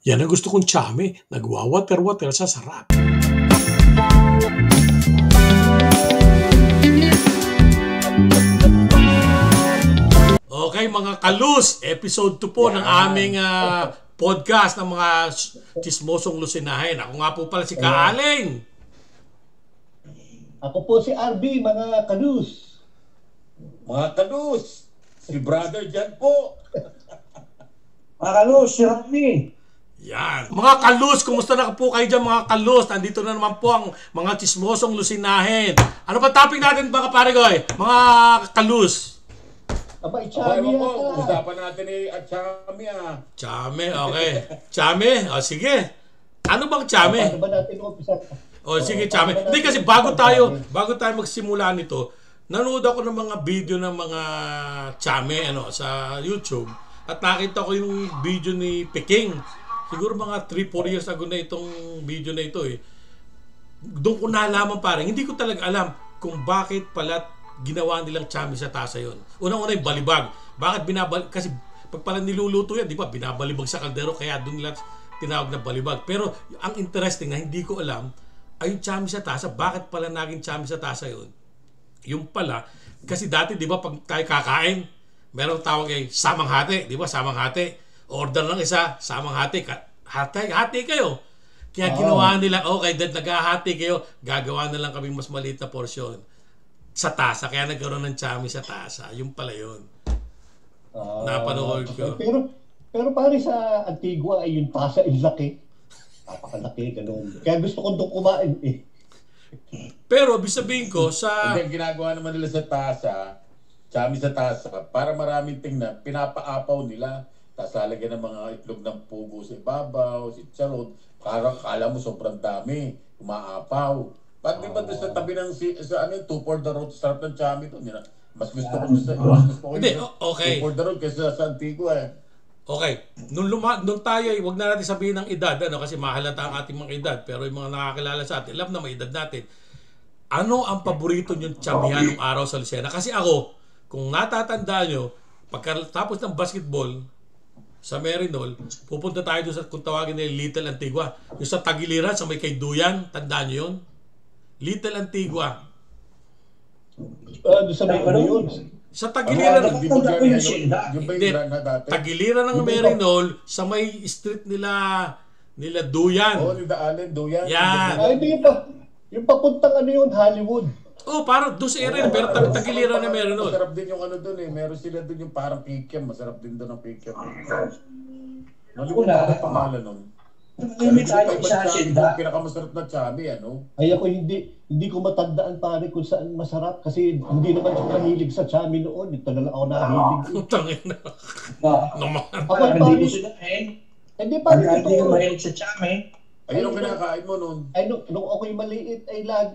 Yan ang gusto kong tsame, nagwawater-water sa sarap. Okay mga kalus, episode 2 po ng aming podcast ng mga chismosong lusinahin. Ako nga po pala si Kaaling. Ako po si RB, mga kalus. Mga kalus, si brother dyan po. Mga kalus, si Rami. Yan. Mga kalus, kumusta na po kayo dyan mga kalus? Nandito na naman po ang mga chismosong lusinahin. Ano ba topic natin mga parigoy? Mga kalus. Aba, Chami po, usapan natin ni Chami Chami, okay. Chami, o sige. Ano bang Chami? Paano ba natin umpisa? O sige Chami. Hindi kasi bago tayo magsimula nito, nanood ako ng mga video ng mga Chami sa YouTube at nakita ko yung video ni Peking. Siguro mga 3-4 years ago na itong video na ito eh. Doon ko nalaman parang, hindi ko talaga alam kung bakit pala ginawa nilang Chami sa tasa yon. Unang-una yung balibag. Bakit binabalik? Kasi pag pala niluluto yan, di ba, binabalibag sa kaldero, kaya doon nila tinawag na balibag. Pero ang interesting na hindi ko alam, ay yung Chami sa tasa, bakit pala naging Chami sa tasa yon? Yung pala, kasi dati, di ba, pag tayo kakain, meron tawag ay samang hati, di ba, samang hati. Order ng isa, samang hati, hati kayo. Kaya ginawa nila, okay, dahil naghahati kayo, gagawa na lang kaming mas maliit na porsyon sa tasa. Kaya nagkaroon ng Chami sa tasa. Yung pala yun. Napanood ko. Pero pare sa Antigua ay yung tasa ay laki. Napakalaki, ganun. Kaya gusto ko doon kumain eh. Pero ibig sabihin ko sa... Hindi, ginagawa naman nila sa tasa, Chami sa tasa, para maraming tingnan, pinapaapaw nila. Tapos lalagyan ng mga itlog ng pugo sa ibabaw, si charot. Parang kala mo sobrang dami, umaapaw. Ba't di ba doon sa tabi ng two for the road, sarap ng Chami doon. Mas gusto ko Hindi, okay. Two for the road kaysa sa Antigua eh. Okay. Nung tayo, wag na natin sabihin ng edad, kasi mahalata ang ating mga edad, pero yung mga nakakilala sa atin, alam na may edad natin. Ano ang paborito niyong Chamihan nung araw sa Lucena? Kasi ako, kung natatandaan nyo, pagkatapos ng basketball, sa Merinol, pupunta tayo doon sa, kung tawagin nila Little Antigua. Yung sa Tagiliran, sa may kay Duyan, tandaan nyo yun? Little Antigua. Doon sa may yun. Sa Tagiliran, Tagiliran ng Merinol, sa may street nila Duyan. Nila Allen, Duyan. Yan. Ay, hindi pa. Yung papuntang Hollywood. Parang doon sa area, pero Tagiliran na Merinol. Masarap din yung doon eh. Meron sila doon yung parang kikiam. Masarap din doon ang kikiam. Malimutan ang pangalan nun. Limit tayo sa Hacienda. Pinakamasarap na Chami, Ay ako hindi ko matandaan pare kung saan masarap kasi hindi naman ako mahilig sa Chami noon. Ito na lang ako nahilig. Tangin na. Naman. Ako ay Hindi ko sinahin. Hindi pare Hindi ko ito. mahilig sa Chami. Ayun ang kinakain mo nun. Ay, nung ako'y maliit,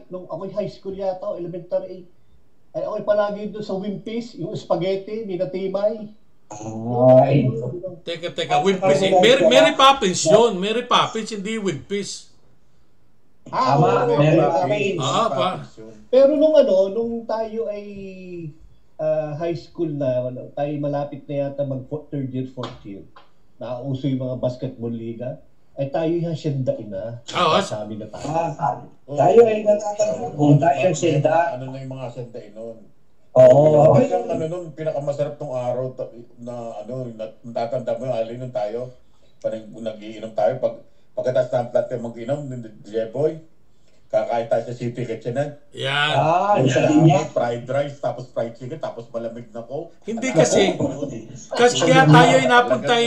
nung ako'y high school yata, o elementary, ay ako'y palagi doon sa Wimpy's, yung spaghetti, ni Natimay. Ay. Teka, Wimpy's. Mary Poppins yun. Mary Poppins, hindi Wimpy's. Tama, Mary Poppins. Pa. Pero nung tayo ay high school na, tayo malapit na yata third year, fourth year, nakauso yung mga basketball liga, ay tayo yung haciendain na. Sabi na tayo. Tayo ay natatanong kung tayo yung hacienda. Ano na yung mga haciendain nun? Oo. Nun, pinakamasarap tong araw na natatanda mo yung alin nun tayo. Parang nag-iinom tayo. Pagkatapos ng plato mag-inom, Jeboy, kakain tayo sa City Kitchenet. Yan. Sa linya. Fried rice, tapos fried chicken, tapos malamig na ko. Hindi kasi kaya tayo inapuntay.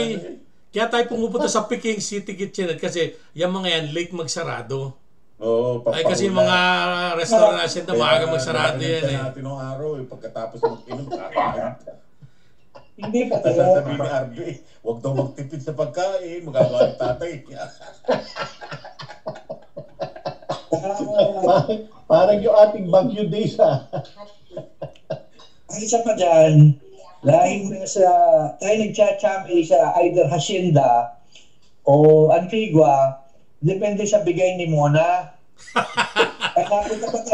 Kaya tayo pumupunta sa Peking City Kitchen kasi yung mga yan late magsarado. Ay kasi yung mga restaurant natin na maaga magsarado yan eh. Natin ng araw pagkatapos mag-inom kakain. Hindi pa Sasabihin ni RB, huwag daw magtipid sa pagkain, magagawa ng tatay. Parang yung ating Baguio Days Ang isa pa dyan, dahil tayo nagcha-champi sa either Hacienda o Antigua, depende sa bigay ni Mona.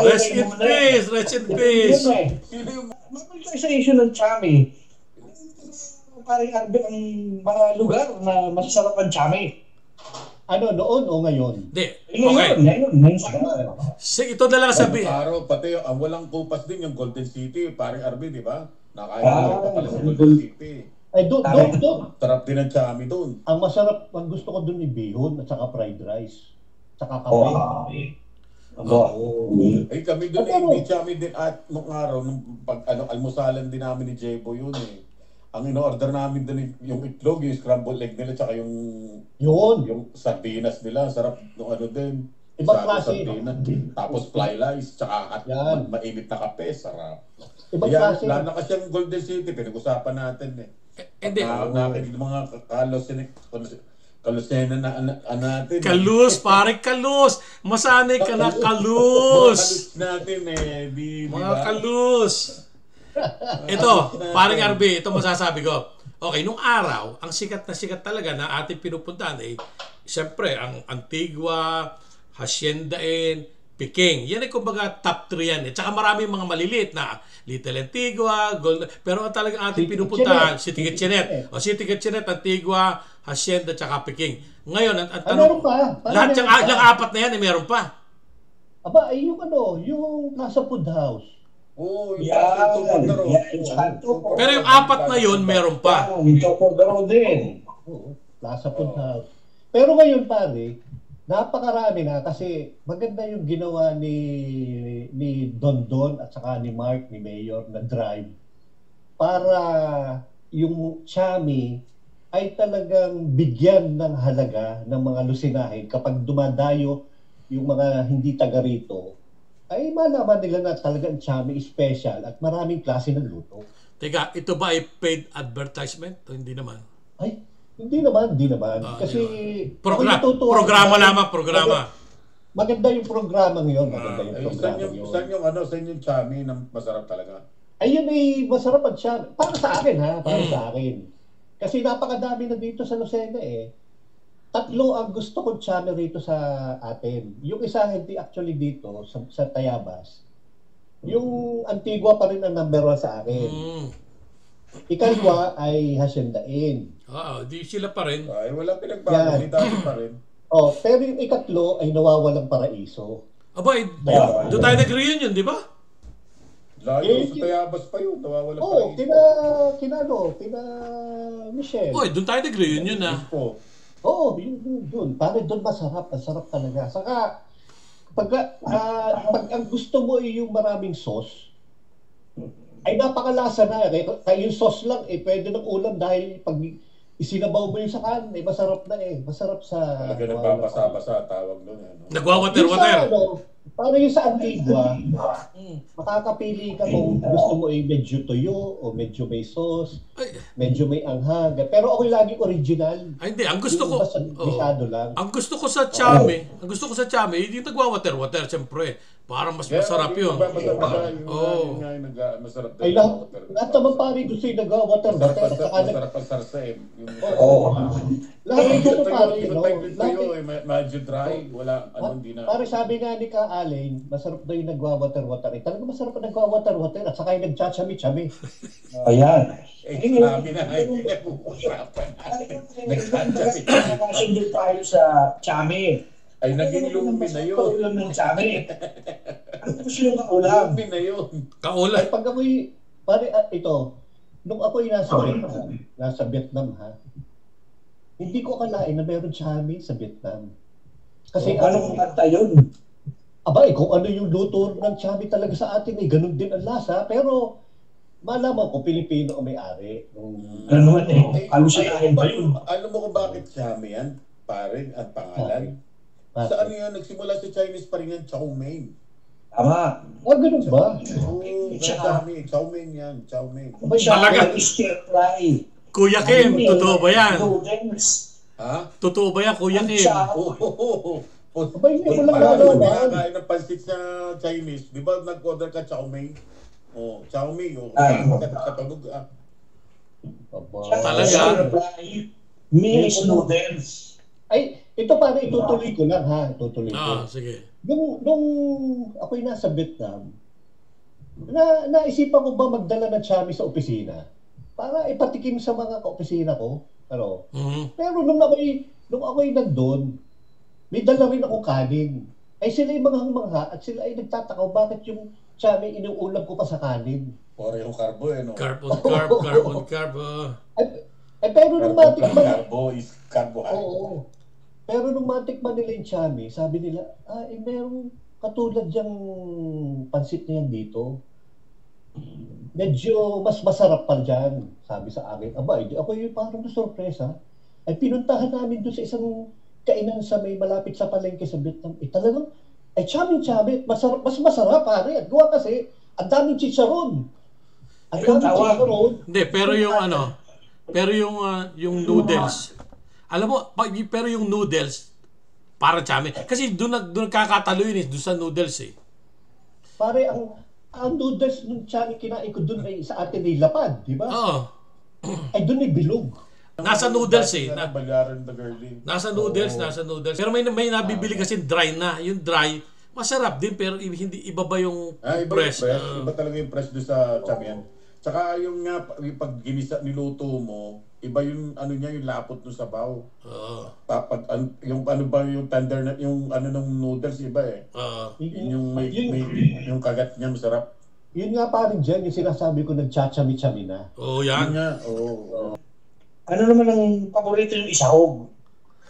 Rest in peace. Mapagta sa issue ng Chami. Parang ang mga lugar na masasarap ang Chami. Noon o ngayon? Hindi. Okay. Ngayon. Ito na lang sabi. Araw, pati ang walang kupas din yung Golden City, paring RB, di ba? Nakain pa pala sa Ah, Golden City. Ay, doon. Sarap din ang chami doon. Ang masarap, ang gusto ko doon ibihon at saka fried rice. Saka kape. Eh kami doon Pero- hindi chami din at nung araw, nung almusalan din namin ni Jebo yun eh. Ang in-order namin doon yung itlog, yung scrambled egg nila, tsaka yung Yun. sardinas nila. Sarap nung din. Ibang Sago, klase. sardinas. Tapos fly rice, tsaka Yan. mainit na kape. Sarap. Ibang Yan, klase. lalakas yung Golden City, pinag-usapan natin eh. Hindi. Nakinig ng mga kalusena na natin. Kalus, pare kalus. Masanay ka na Mga kalus. kalus natin eh. Mga kalus. Ito, paring RB, ito masasabi ko. Okay, nung araw, ang sikat na sikat talaga na ating pinupuntahan eh, siyempre, ang Antigua, Haciendain, Peking. Yan ay kumbaga top 3 yan. Tsaka maraming mga maliliit na Little Antigua, Golden, pero ang talagang ating City pinupuntahan, Kitchener. City Kitchener. O City Kitchener, Antigua, Hacienda, tsaka Peking. Ngayon, ang Meron tanong, pa. lahat Meron pa. yung apat na yan, eh, meron pa. Aba, ay yung nasa food house. Oo, yung Yan. Tupandaro. Pero yung apat na yun, meron pa. Yung Topodoro din. Oo, nasa food house. Pero ngayon pare, napakarami na kasi maganda yung ginawa ni Don at saka ni Mark, ni Mayor na drive para yung Chami ay talagang bigyan ng halaga ng mga lusinahin kapag dumadayo yung mga hindi taga rito ay malaman nila na talagang Chami is special at maraming klase ng luto. Teka, ito ba ay paid advertisement? O hindi naman? Ay, hindi naman. Kasi Program, ako'y natutuwa. programa lamang, programa. Maganda yung programa ngayon. Maganda yung Ay, programa ngayon. saan yung chami na masarap talaga? Ayun ay masarap at siya. Para sa akin sa akin. Kasi napakadami na dito sa Lucena eh. 3 ang gusto kong channel rito sa atin. Yung isa hindi actually dito sa Tayabas. Yung Antigua pa rin ang number 1 sa akin. Ikalawa ay Haciendain. Oo, di sila pa rin. Ay, wala pinagbago. Yan. Hindi dati pa rin. Pero yung ikatlo ay Nawawalang Paraiso. Aba, doon tayo nag-reunion, di ba? Layo sa Tayabas pa yun. Nawawala pa rin. kina Michelle. Oy, doon tayo nag-reunion na. Po. Oo, yun. Parang doon masarap talaga. Saka, pag ang gusto mo ay yung maraming sauce, ay napakalasa na. Kaya yung sauce lang, pwede ng ulam dahil pag isinabaw mo yung sa kanin, masarap na Masarap sa... Talaga nagbabasa-basa tawag doon. Ano? Nagwawater-water. Parang yung sa Antigua, makakapili ka kung gusto mo ay medyo tuyo o medyo may sauce, Ay, medyo may anghang. Pero ako lagi original. hindi, ang gusto ko, Yung basta bisado lang. ang gusto ko sa Chami, yung nagwawater-water, siyempre. Para mas masarap yun. Oo. Masarap Ay, lahat naman pare gusto yung nag-water. Masarap ang sarsa eh. Lahat ng gusto pare, Medyo dry. Wala, hindi na. Pare sabi nga ni Ka Allen, masarap daw yung nagwa-water-water. Talaga masarap ang nagwa-water-water at saka yung nagchachami-chami. Ayan. Sabi na ngayon. Usapan natin. Nakasundo tayo sa Chami. Ay, naging lumi na yun. Ulam ng Chami. Ano gusto yung kaulam? Lumi na yun. Kaula. Ay, pag ako'y, pare, ito, nung ako'y nasa Vietnam hindi ko akalain na meron chami sa Vietnam. Kasi Paano kung kanta yun? kung ano yung luto ng chami talaga sa atin, ganun din ang lasa, pero malaman ko, Pilipino ang may-ari. Ano naman alusinahin ba yun? Alam mo kung bakit chami yan? Pare, ang pangalan. Sa ano yan? Nagsimula sa Chinese pa rin yan, chow mein. Tama. Ganun ba? Oo, chami. Chow mein yan. Chow mein. Talaga? Stir fry. Kuya Kim, totoo ba yan? Noodles. Ha? Totoo ba yan, Kuya Kim? Oo. Abay, hindi ko lang Parang nalaman. nakakain ng pansit sa Chinese. Di ba nag-order ka chow mein? Oh, chow mein. Katunog. Talaga? Stir fry. Mixed noodles. Ay, ito pare, itutuloy ko lang itutuloy ko. Sige. Nung ako'y nasa Vietnam, naisipan ko ba magdala ng chami sa opisina? Para ipatikim sa mga kaopisina ko. Mhm. Pero nung ako'y nandun, may dala rin akong kanin. Ay sila yung manghang-mangha at sila ay nagtatakaw bakit yung chame inuulam ko pa sa kanin. Pareho carbo no? Carb on carb, carb on carb. Pero nung Carbo plus matikman, carbo is carbohydrate. oo. Pero nung matikman nila yung chame, sabi nila, merong katulad yung pansit na yan dito. Medyo mas masarap pa dyan, sabi sa akin. Aba, ako yung parang na-sorpresa. Ay pinuntahan namin doon sa isang kainan sa may malapit sa palengke sa Vietnam. Talagang, chame-chame, masarap, mas masarap pare. At gawa kasi, ang daming chicharon. Ang daming chicharon. Hindi, pero yung noodles. Alam mo, pero yung noodles, para chame. Kasi doon nagkakatalo yun doon sa noodles eh. Pare, ang noodles nung chame kinain ko doon ay sa atin ay lapad, di ba? Oo. Ay doon ay bilog. Nasa noodles eh. Bayaran the girlie. Nasa noodles. Pero may nabibili kasi dry na. Yung dry, masarap din pero hindi iba ba yung Iba fresh? yung fresh. Iba talaga yung fresh doon sa chamian. Tsaka yung nga, pag ginisa, niluto mo, iba yung ano niya, yung lapot ng sabaw. Yung ano ba yung tender na, yung ano ng noodles, iba eh. Yung yung kagat niya masarap. Yun nga parin dyan, yung sinasabi ko nagchachami-chami na. Yan. Yun nga, oo. Ano naman ang paborito yung isahog?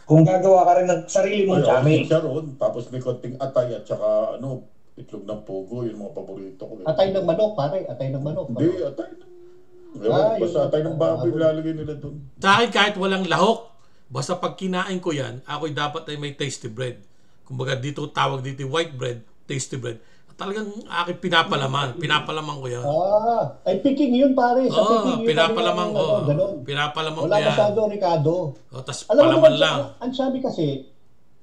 Kung gagawa ka rin ng sarili mong chame. Chicharon, tapos may konting atay at saka itlog ng pugo, yung mga paborito ko. Atay ng manok, pare. Atay ng manok. Hindi, atay ng... Basta atay ng baboy lalagay nila doon. Sa akin kahit walang lahok, basta pag kinain ko yan, ako'y dapat ay may tasty bread. Kumbaga dito tawag dito white bread, tasty bread. Talagang aking pinapalaman ko yan. Ay Peking yun pare. Sa Peking yun. Pinapalaman ko. Ganun. Pinapalaman ko Wala yan. masyado, Ricardo. Tapos Alam mo palaman naman, lang. ang sabi kasi,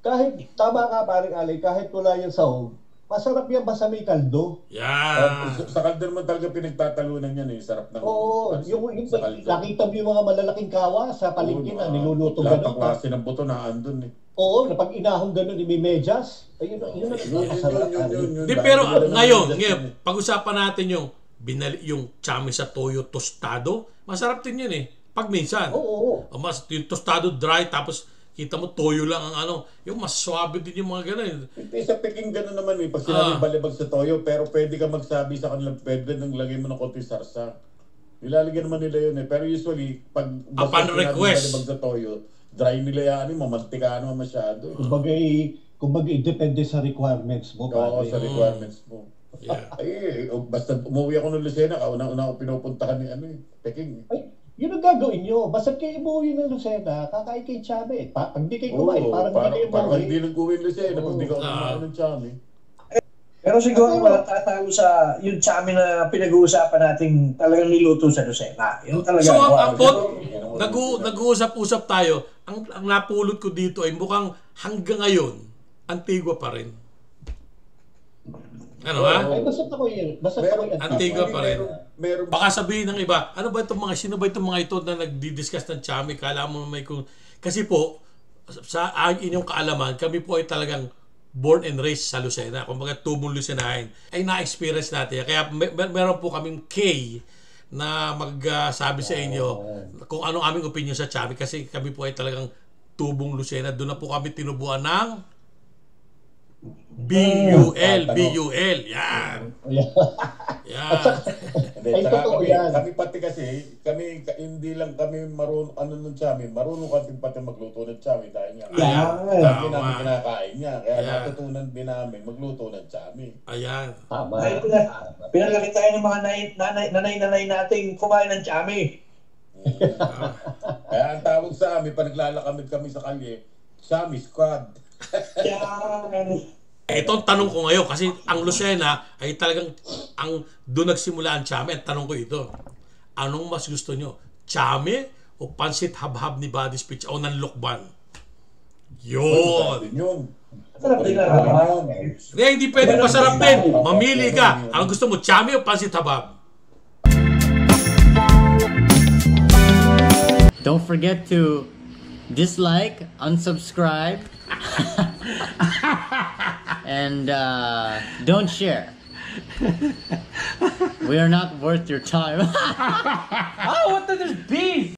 kahit, tama ka pare Ali, kahit wala yung sahog, masarap yan basta may kaldo. Yan. Sa kaldo naman talaga pinagtatalunan yan eh. Sarap ng... Oo, yung nakita mo yung mga malalaking kawa sa palengke na niluluto lahat gano'n. ng klase ng buto na andun eh. Oo, na pag inahong gano'n, may medyas. Ayun na masarap. Di, pero ngayon, pag-usapan natin yung chame sa toyo tostado. Masarap din yun eh. Pag minsan. Oo. Yung tostado dry, tapos kita mo toyo lang ang yung mas suabe din yung mga ganun. Sa Peking gano'n naman eh. Pag sinabi balibag sa toyo, pero pwede ka magsabi sa kanila, pwede nang lagay mo ng konti sarsa. Nilalagyan naman nila yun eh. Pero usually, pag upon request, balibag sa toyo, dry nila yan, mamantika naman masyado. Kumbaga, depende sa requirements mo. Oo, sa requirements mo. Yeah. Basta umuwi ako ng Lucena, una ako pinupuntahan ni Peking. Ay, yun ang gagawin nyo. Basta kayo umuwi ng Lucena, kakain kayo chame. Pag di kayo kumain, parang hindi kayo parang umuwi. hindi nag-uwi ng Lucena, pag di ka kumain ng chame. Pero siguro wala tatalo sa yung chame na pinag-uusapan nating talagang niluto sa Lucena. Yun talaga. So ang nag-uusap-usap tayo, ang napulot ko dito ay mukhang hanggang ngayon, Antigua pa rin. Ano ha? Ay, basta ako yun. Antigua pa rin. Meron Baka sabihin ng iba, sino ba itong mga ito na nagdi-discuss ng chame? Kala mo may kasi po, sa inyong kaalaman, kami po ay talagang born and raised sa Lucena. Kumbaga tubong Lucenahin. Ay na-experience natin. Kaya meron po kaming K na magsabi sa inyo kung anong aming opinion sa chame kasi kami po ay talagang tubong Lucena. Doon na po kami tinubuan ng BUL. Yan. Yan. Ay, totoo yan. Kami pati kasi, hindi lang kami marunong, ng chami, marunong kami pati magluto ng chami dahil nga. Hindi namin kinakain niya. Kaya natutunan din namin magluto ng chami. Ayan. Tama. Pinalaki tayo ng mga nanay nating kumain ng chami. Kaya ang tawag sa amin, pag naglalakad kami sa kalye, Chami Squad. Ito ang tanong ko ngayon kasi ang Lucena ay talagang doon nagsimula ang chame. Ang tanong ko ito, anong mas gusto nyo? Chame o pansit habhab ni Buddy Speech o nanlokban? Yun. Hindi pwedeng masarap din. Mamili ka. Ang gusto mo, chame o pansit habhab? Don't forget to dislike, unsubscribe, and don't share. We are not worth your time. Oh, what the? There's beef!